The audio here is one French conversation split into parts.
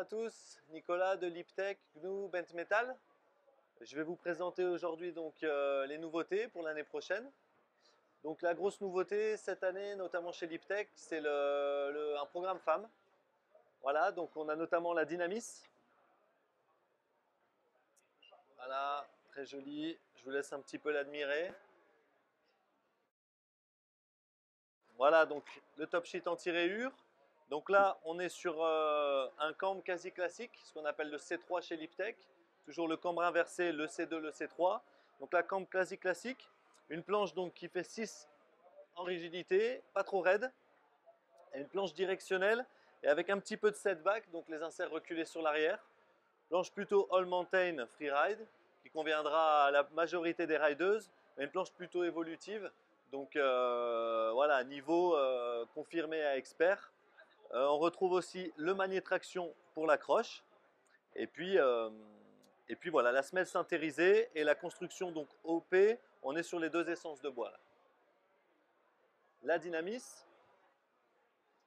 à tous, Nicolas de Liptech GNU Bent Metal. Je vais vous présenter aujourd'hui donc les nouveautés pour l'année prochaine. Donc la grosse nouveauté cette année, notamment chez Liptech, c'est un programme femme. Voilà, donc on a notamment la Dynamis. Voilà, très jolie. Je vous laisse un petit peu l'admirer. Voilà, donc le top sheet anti-rayures. Donc là, on est sur un cambre quasi classique, ce qu'on appelle le C3 chez Liptech. Toujours le cambre inversé, le C2, le C3. Donc la cambre quasi classique. Une planche donc qui fait 6 en rigidité, pas trop raide. Et une planche directionnelle et avec un petit peu de setback, donc les inserts reculés sur l'arrière. Planche plutôt all mountain freeride, qui conviendra à la majorité des rideuses, mais une planche plutôt évolutive. Donc voilà, niveau confirmé à expert. On retrouve aussi le manier traction pour l'accroche. Et puis, voilà, la semelle syntérisée et la construction donc OP, on est sur les deux essences de bois. Là. La Dynamis,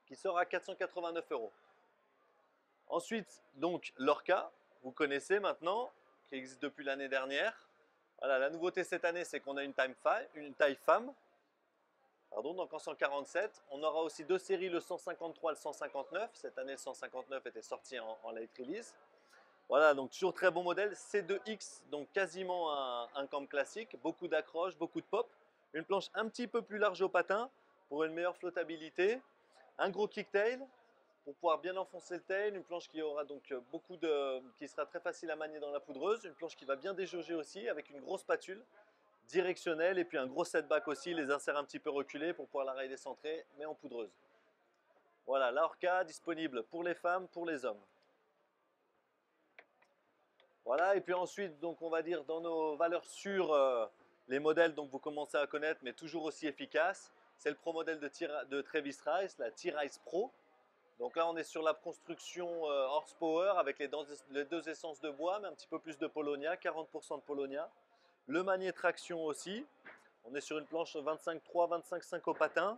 qui sort à 489 €. Ensuite, donc l'Orca, vous connaissez maintenant, qui existe depuis l'année dernière. Voilà, la nouveauté cette année, c'est qu'on a une taille femme. Pardon, donc en 147. On aura aussi deux séries, le 153 et le 159. Cette année, le 159 était sorti en light release. Voilà, donc toujours très bon modèle. C2X, donc quasiment un camp classique. Beaucoup d'accroches, beaucoup de pop. Une planche un petit peu plus large au patin pour une meilleure flottabilité. Un gros kicktail pour pouvoir bien enfoncer le tail. Une planche qui aura donc qui sera très facile à manier dans la poudreuse. Une planche qui va bien déjauger aussi avec une grosse spatule directionnelle et puis un gros setback aussi, les inserts un petit peu reculés pour pouvoir la rider centrée, mais en poudreuse. Voilà, la Orca disponible pour les femmes, pour les hommes. Voilà, et puis ensuite, donc on va dire dans nos valeurs sûres, les modèles donc vous commencez à connaître, mais toujours aussi efficaces. C'est le pro modèle de Travis Rice, la T-Rice Pro. Donc là, on est sur la construction horsepower avec les deux essences de bois, mais un petit peu plus de Polonia, 40% de Polonia. Le manier traction aussi. On est sur une planche 25.3, 25.5 au patin.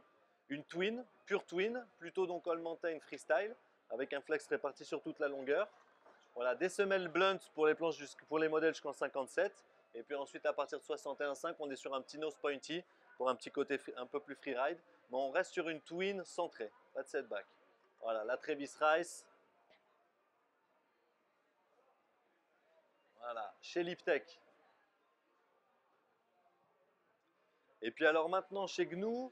Une twin, pure twin, plutôt donc all mountain freestyle, avec un flex réparti sur toute la longueur. Voilà, des semelles blunt pour les modèles jusqu'en 57. Et puis ensuite, à partir de 61.5, on est sur un petit nose pointy pour un petit côté un peu plus freeride. Mais on reste sur une twin centrée, pas de setback. Voilà, la Travis Rice. Voilà, chez Liptech. Et puis alors maintenant chez GNU,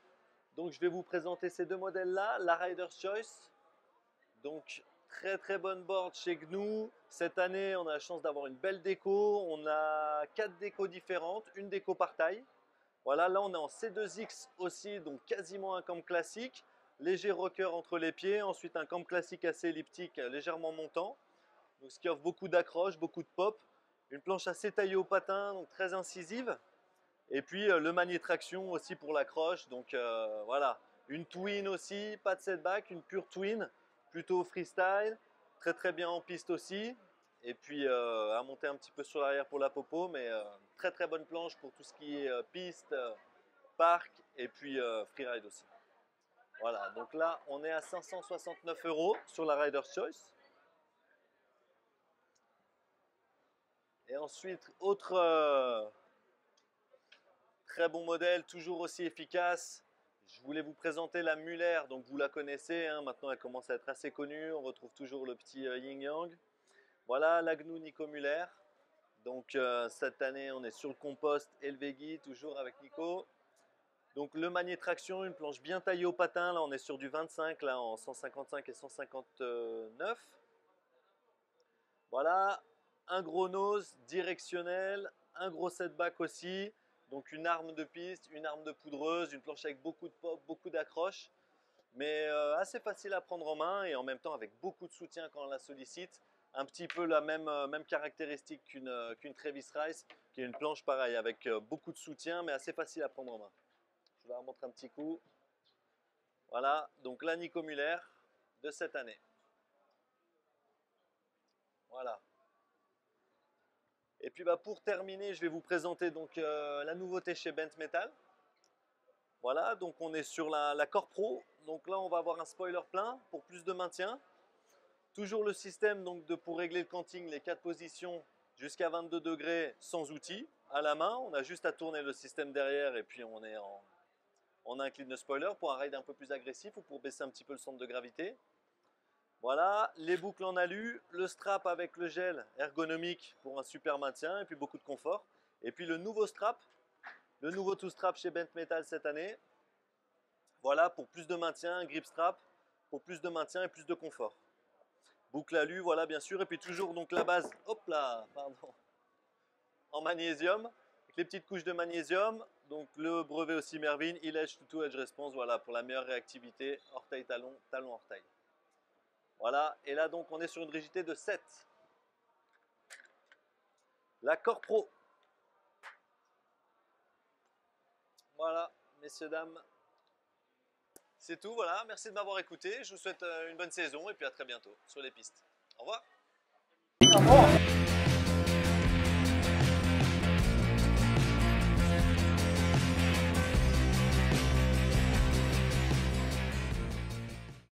donc je vais vous présenter ces deux modèles-là, la Rider's Choice. Donc très très bonne board chez GNU. Cette année, on a la chance d'avoir une belle déco. On a 4 décos différentes, une déco par taille. Voilà, là on est en C2X aussi, donc quasiment un camp classique. Léger rocker entre les pieds, ensuite un camp classique assez elliptique, légèrement montant. Donc, ce qui offre beaucoup d'accroches, beaucoup de pop. Une planche assez taillée au patin, donc très incisive. Et puis le manier traction aussi pour l'accroche. Donc voilà, une twin aussi, pas de setback, une pure twin, plutôt freestyle, très très bien en piste aussi. Et puis à monter un petit peu sur l'arrière pour la popo, mais très très bonne planche pour tout ce qui est piste, parc et puis freeride aussi. Voilà, donc là on est à 569 € sur la Rider's Choice. Et ensuite, autre très bon modèle, toujours aussi efficace. Je voulais vous présenter la Muller, donc vous la connaissez, hein, maintenant elle commence à être assez connue. On retrouve toujours le petit Yin Yang. Voilà la GNU Nico Muller. Donc cette année, on est sur le compost Helvegi, toujours avec Nico. Donc le manier traction, une planche bien taillée au patin. Là, on est sur du 25, là en 155 et 159. Voilà, un gros nose directionnel, un gros setback aussi. Donc une arme de piste, une arme de poudreuse, une planche avec beaucoup de pop, beaucoup d'accroches. Mais assez facile à prendre en main et en même temps avec beaucoup de soutien quand on la sollicite. Un petit peu la même caractéristique qu'une Travis Rice, qui est une planche pareille avec beaucoup de soutien mais assez facile à prendre en main. Je vais vous remontrer un petit coup. Voilà, donc la Nico Muller de cette année. Voilà. Et puis pour terminer, je vais vous présenter donc la nouveauté chez Bent Metal. Voilà, donc on est sur la Core Pro. Donc là, on va avoir un spoiler plein pour plus de maintien. Toujours le système donc pour régler le canting, les 4 positions jusqu'à 22 degrés sans outil, à la main. On a juste à tourner le système derrière et puis on incline le spoiler pour un ride un peu plus agressif ou pour baisser un petit peu le centre de gravité. Voilà, les boucles en alu, le strap avec le gel ergonomique pour un super maintien et puis beaucoup de confort. Et puis le nouveau strap, le nouveau Two Strap chez Bent Metal cette année. Voilà, pour plus de maintien, grip strap, pour plus de maintien et plus de confort. Boucle alu, voilà bien sûr, et puis toujours donc la base, hop là, pardon, en magnésium, avec les petites couches de magnésium, donc le brevet aussi Mervin, Heel Edge to Edge Response, voilà, pour la meilleure réactivité, orteil talon, talon orteil. Voilà, et là donc on est sur une rigidité de 7. La Core Pro. Voilà, messieurs, dames. C'est tout, voilà. Merci de m'avoir écouté. Je vous souhaite une bonne saison et puis à très bientôt sur les pistes. Au revoir. Au revoir.